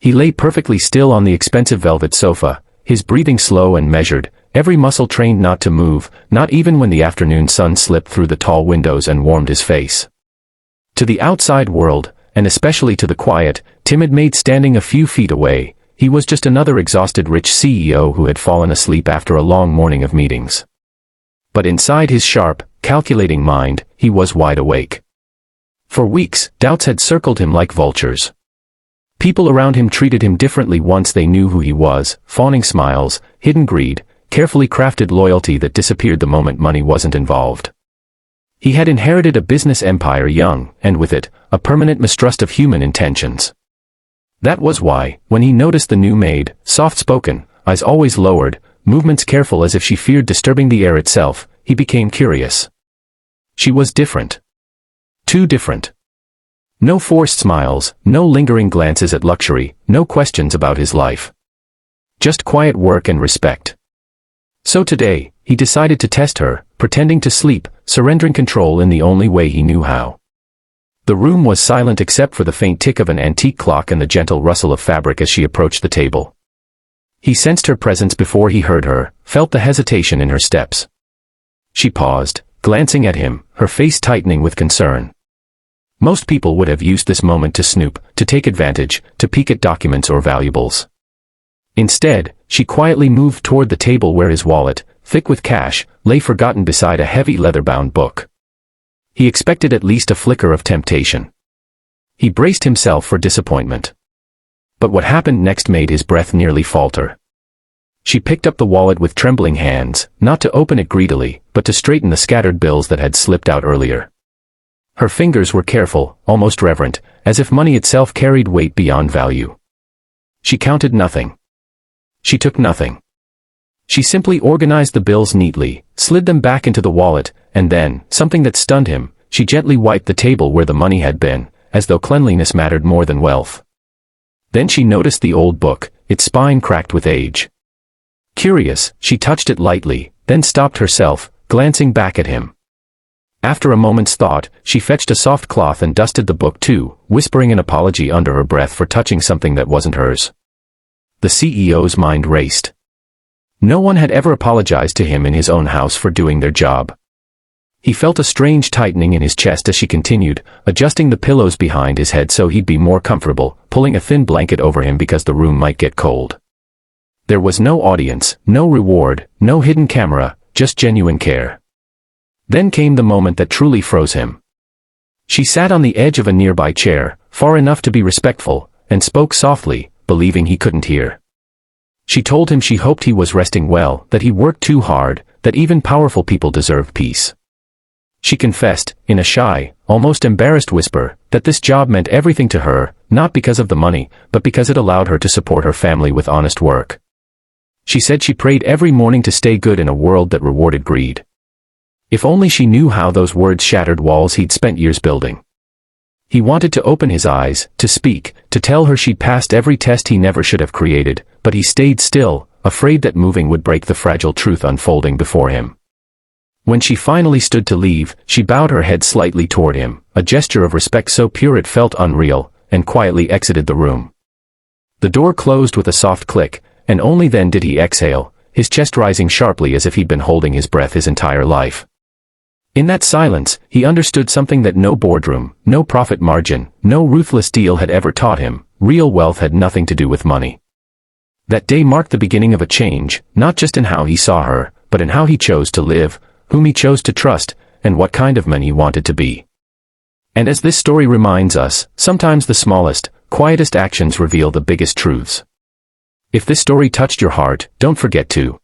He lay perfectly still on the expensive velvet sofa, his breathing slow and measured, every muscle trained not to move, not even when the afternoon sun slipped through the tall windows and warmed his face. To the outside world, and especially to the quiet, timid Maid standing a few feet away, he was just another exhausted rich CEO who had fallen asleep after a long morning of meetings. But inside his sharp, calculating mind, he was wide awake. For weeks, doubts had circled him like vultures. People around him treated him differently once they knew who he was, fawning smiles, hidden greed, carefully crafted loyalty that disappeared the moment money wasn't involved. He had inherited a business empire young, and with it, a permanent mistrust of human intentions. That was why, when he noticed the new maid, soft-spoken, eyes always lowered, movements careful as if she feared disturbing the air itself, he became curious. She was different. Too different. No forced smiles, no lingering glances at luxury, no questions about his life. Just quiet work and respect. So today, he decided to test her, pretending to sleep, surrendering control in the only way he knew how. The room was silent except for the faint tick of an antique clock and the gentle rustle of fabric as she approached the table. He sensed her presence before he heard her, felt the hesitation in her steps. She paused, glancing at him, her face tightening with concern. Most people would have used this moment to snoop, to take advantage, to peek at documents or valuables. Instead, she quietly moved toward the table where his wallet, thick with cash, lay forgotten beside a heavy leather-bound book. He expected at least a flicker of temptation. He braced himself for disappointment. But what happened next made his breath nearly falter. She picked up the wallet with trembling hands, not to open it greedily, but to straighten the scattered bills that had slipped out earlier. Her fingers were careful, almost reverent, as if money itself carried weight beyond value. She counted nothing. She took nothing. She simply organized the bills neatly, slid them back into the wallet, and then, something that stunned him, she gently wiped the table where the money had been, as though cleanliness mattered more than wealth. Then she noticed the old book, its spine cracked with age. Curious, she touched it lightly, then stopped herself, glancing back at him. After a moment's thought, she fetched a soft cloth and dusted the book too, whispering an apology under her breath for touching something that wasn't hers. The CEO's mind raced. No one had ever apologized to him in his own house for doing their job. He felt a strange tightening in his chest as she continued, adjusting the pillows behind his head so he'd be more comfortable, pulling a thin blanket over him because the room might get cold. There was no audience, no reward, no hidden camera, just genuine care. Then came the moment that truly froze him. She sat on the edge of a nearby chair, far enough to be respectful, and spoke softly, believing he couldn't hear. She told him she hoped he was resting well, that he worked too hard, that even powerful people deserve peace. She confessed, in a shy, almost embarrassed whisper, that this job meant everything to her, not because of the money, but because it allowed her to support her family with honest work. She said she prayed every morning to stay good in a world that rewarded greed. If only she knew how those words shattered walls he'd spent years building. He wanted to open his eyes, to speak, to tell her she'd passed every test he never should have created, but he stayed still, afraid that moving would break the fragile truth unfolding before him. When she finally stood to leave, she bowed her head slightly toward him, a gesture of respect so pure it felt unreal, and quietly exited the room. The door closed with a soft click, and only then did he exhale, his chest rising sharply as if he'd been holding his breath his entire life. In that silence, he understood something that no boardroom, no profit margin, no ruthless deal had ever taught him: real wealth had nothing to do with money. That day marked the beginning of a change, not just in how he saw her, but in how he chose to live, whom he chose to trust, and what kind of man he wanted to be. And as this story reminds us, sometimes the smallest, quietest actions reveal the biggest truths. If this story touched your heart, don't forget to